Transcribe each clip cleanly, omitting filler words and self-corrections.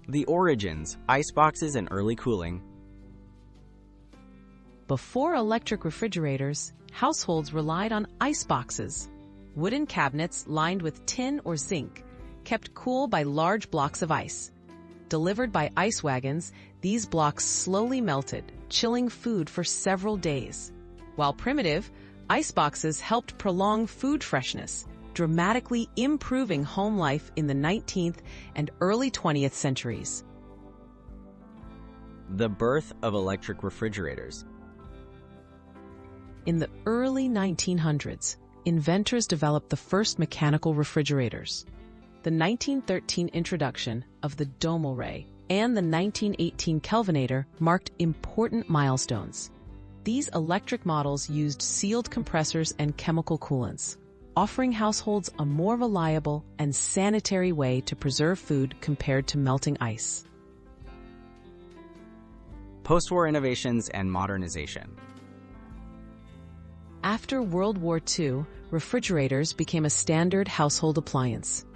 The origins, iceboxes and early cooling. Before electric refrigerators, households relied on iceboxes, wooden cabinets lined with tin or zinc, kept cool by large blocks of ice. Delivered by ice wagons, these blocks slowly melted, chilling food for several days. While primitive, iceboxes helped prolong food freshness, dramatically improving home life in the 19th and early 20th centuries. The birth of electric refrigerators. In the early 1900s, inventors developed the first mechanical refrigerators. The 1913 introduction of the Domo Ray and the 1918 Kelvinator marked important milestones. These electric models used sealed compressors and chemical coolants, offering households a more reliable and sanitary way to preserve food compared to melting ice. Postwar innovations and modernization. After World War II, refrigerators became a standard household appliance.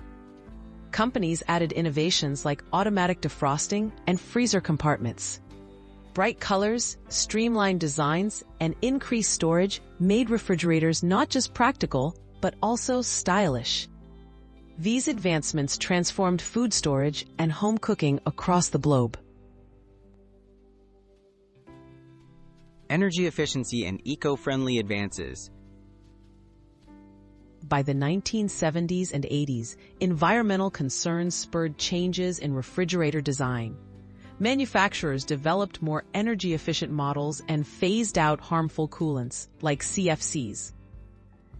Companies added innovations like automatic defrosting and freezer compartments. Bright colors, streamlined designs, and increased storage made refrigerators not just practical, but also stylish. These advancements transformed food storage and home cooking across the globe. Energy efficiency and eco-friendly advances. By the 1970s and 80s, environmental concerns spurred changes in refrigerator design. Manufacturers developed more energy-efficient models and phased out harmful coolants, like CFCs.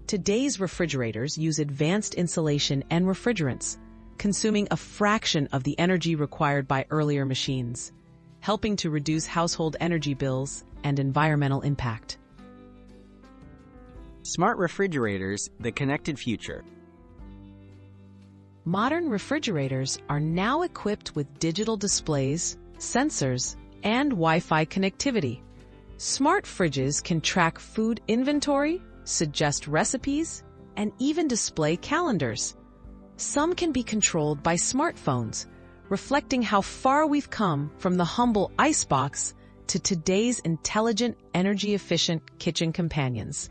Today's refrigerators use advanced insulation and refrigerants, consuming a fraction of the energy required by earlier machines, helping to reduce household energy bills and environmental impact. Smart refrigerators, the connected future. Modern refrigerators are now equipped with digital displays, sensors, and Wi-Fi connectivity. Smart fridges can track food inventory, suggest recipes, and even display calendars. Some can be controlled by smartphones, reflecting how far we've come from the humble icebox to today's intelligent, energy-efficient kitchen companions.